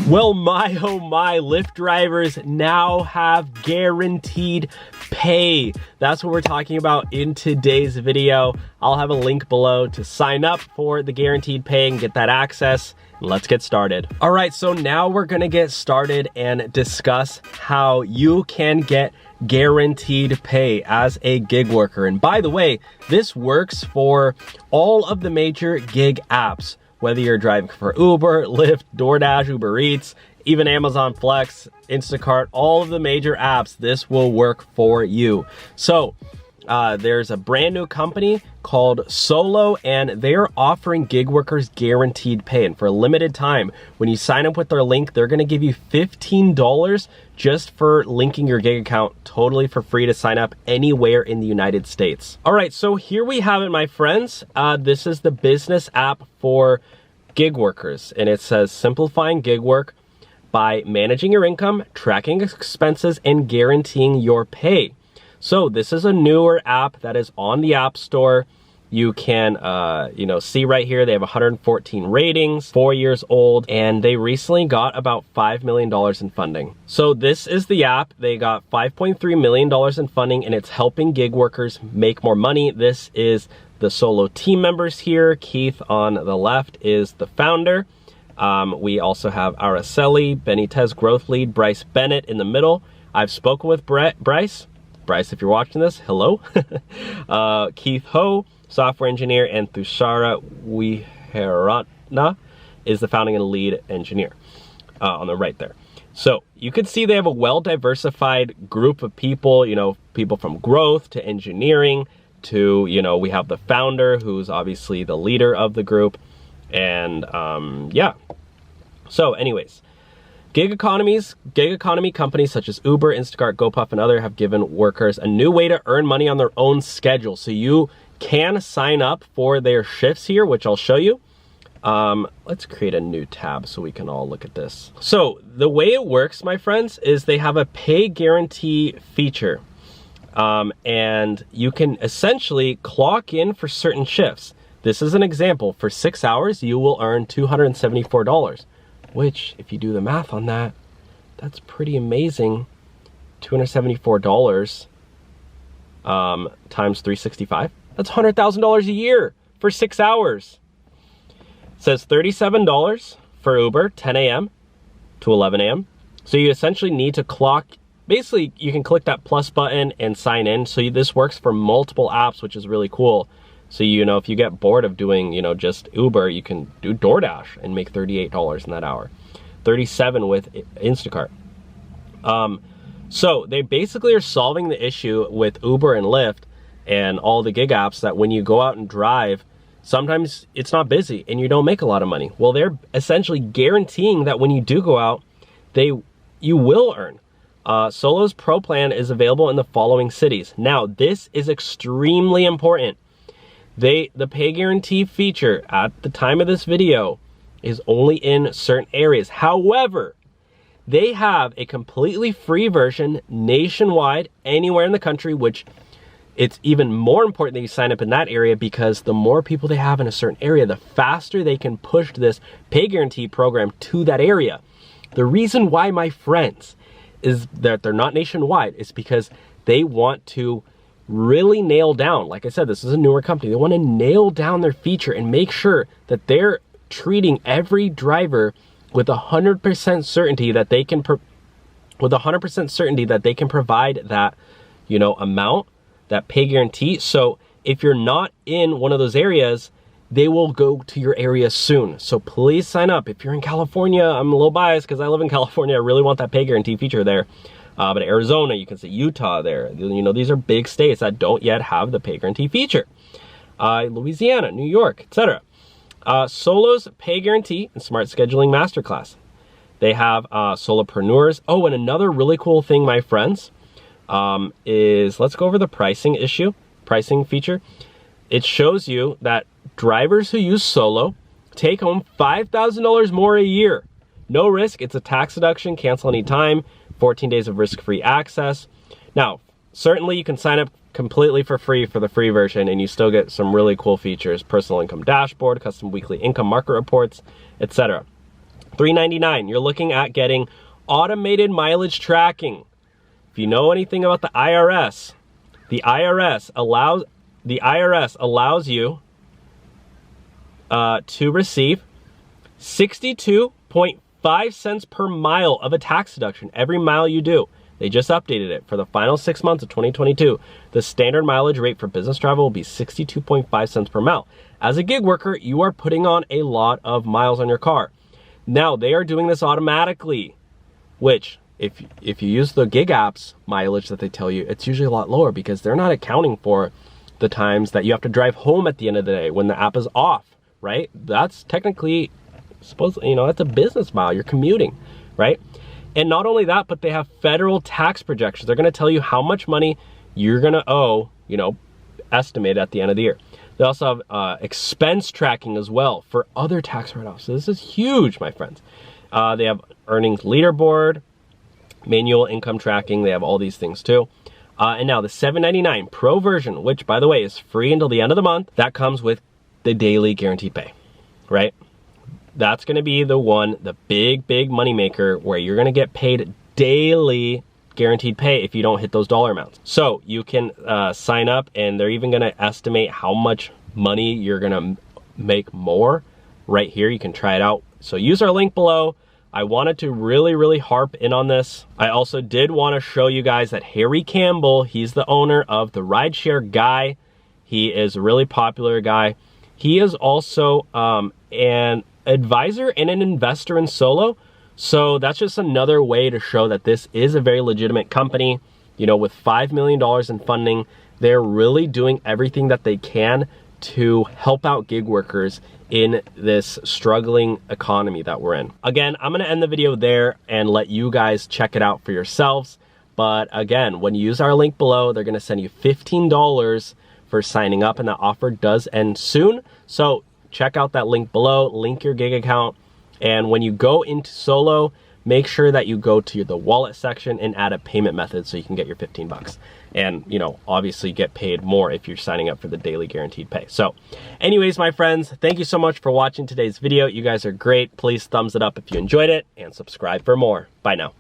Well, my oh my, Lyft drivers now have guaranteed pay. That's what we're talking about in today's video. I'll have a link below to sign up for the guaranteed pay and get that access. Let's get started. All right, so now we're gonna get started and discuss how you can get guaranteed pay as a gig worker. And by the way, this works for all of the major gig apps. Whether you're driving for Uber, Lyft, DoorDash, Uber Eats, even Amazon Flex, Instacart, all of the major apps, this will work for you. So there's a brand new company called Solo, and they're offering gig workers guaranteed pay. And for a limited time, when you sign up with their link, they're gonna give you $15 just for linking your gig account, totally for free to sign up anywhere in the United States. All right, so here we have it, my friends. This is the business app for gig workers, and it says simplifying gig work by managing your income, tracking expenses, and guaranteeing your pay. So this is a newer app that is on the App Store. You can, see right here, they have 114 ratings, 4 years old, and they recently got about $5 million in funding. So this is the app. They got $5.3 million in funding, and it's helping gig workers make more money. This is the Solo team members here. Keith on the left is the founder. We also have Araceli Benitez, growth lead, Bryce Bennett in the middle. I've spoken with Bryce. Bryce, if you're watching this, hello. Keith Ho, software engineer, and Thushara Wiheratna is the founding and lead engineer on the right there. So you can see they have a well-diversified group of people, people from growth to engineering to, we have the founder who's obviously the leader of the group. And yeah. So anyways, gig economy companies such as Uber, Instacart, GoPuff, and other have given workers a new way to earn money on their own schedule. So you can sign up for their shifts here, which I'll show you. Let's create a new tab so we can all look at this. So the way it works, my friends, is they have a pay guarantee feature. And you can essentially clock in for certain shifts. This is an example. For 6 hours, you will earn $274. Which, if you do the math on that, that's pretty amazing. $274 times 365. That's $100,000 a year for 6 hours. It says $37 for Uber, 10 a.m. to 11 a.m. So you essentially need to clock. Basically, you can click that plus button and sign in. So this works for multiple apps, which is really cool. So, if you get bored of doing, just Uber, you can do DoorDash and make $38 in that hour. $37 with Instacart. So they basically are solving the issue with Uber and Lyft and all the gig apps that when you go out and drive, sometimes it's not busy and you don't make a lot of money. Well, they're essentially guaranteeing that when you do go out, you will earn. Solo's Pro plan is available in the following cities. Now, this is extremely important. The pay guarantee feature at the time of this video is only in certain areas. However, they have a completely free version nationwide, anywhere in the country, which it's even more important that you sign up in that area because the more people they have in a certain area, the faster they can push this pay guarantee program to that area. The reason why, my friends, is that they're not nationwide is because they want to really nail down, like I said, this is a newer company. They want to nail down their feature and make sure that they're treating every driver with 100% certainty that they can provide that, amount, that pay guarantee. So if you're not in one of those areas, they will go to your area soon. So please sign up. If you're in California, I'm a little biased because I live in California. I really want that pay guarantee feature there. But Arizona, you can see Utah there. These are big states that don't yet have the pay guarantee feature. Louisiana, New York, etc. Solo's pay guarantee and smart scheduling masterclass. They have solopreneurs. Oh, and another really cool thing, my friends, is let's go over the pricing feature. It shows you that drivers who use Solo take home $5,000 more a year. No risk. It's a tax deduction. Cancel anytime. 14 days of risk-free access. Now, certainly you can sign up completely for free for the free version and you still get some really cool features, personal income dashboard, custom weekly income market reports, etc. $3.99. You're looking at getting automated mileage tracking. If you know anything about the IRS allows you to receive 62.5 cents per mile of a tax deduction every mile you do. They just updated it for the final 6 months of 2022. The standard mileage rate for business travel will be 62.5 cents per mile. As a gig worker, you are putting on a lot of miles on your car. Now, they are doing this automatically, which if you use the gig apps mileage that they tell you, it's usually a lot lower because they're not accounting for the times that you have to drive home at the end of the day when the app is off, right? That's technically, supposedly, that's a business mile. You're commuting, right? And not only that, but they have federal tax projections. They're going to tell you how much money you're going to owe, estimated at the end of the year. They also have expense tracking as well for other tax write-offs. So this is huge, my friends. They have earnings leaderboard, manual income tracking. They have all these things too. And now the $7.99 Pro version, which by the way is free until the end of the month, that comes with the daily guaranteed pay, right? That's going to be the big money maker where you're going to get paid daily guaranteed pay if you don't hit those dollar amounts. So you can sign up, and they're even going to estimate how much money you're going to make more right here. You can try it out. So use our link below. I wanted to really harp in on this. I also did want to show you guys that Harry Campbell, he's the owner of the Rideshare Guy. He is a really popular guy. He is also an advisor and an investor in Solo. So that's just another way to show that this is a very legitimate company. With $5 million in funding, they're really doing everything that they can to help out gig workers in this struggling economy that we're in. Again, I'm going to end the video there and let you guys check it out for yourselves. But again, when you use our link below, they're going to send you $15 for signing up, and that offer does end soon. So check out that link below, link your gig account, and when you go into Solo, make sure that you go to the wallet section and add a payment method so you can get your 15 bucks. And, obviously get paid more if you're signing up for the daily guaranteed pay. So anyways, my friends, thank you so much for watching today's video. You guys are great. Please thumbs it up if you enjoyed it and subscribe for more. Bye now.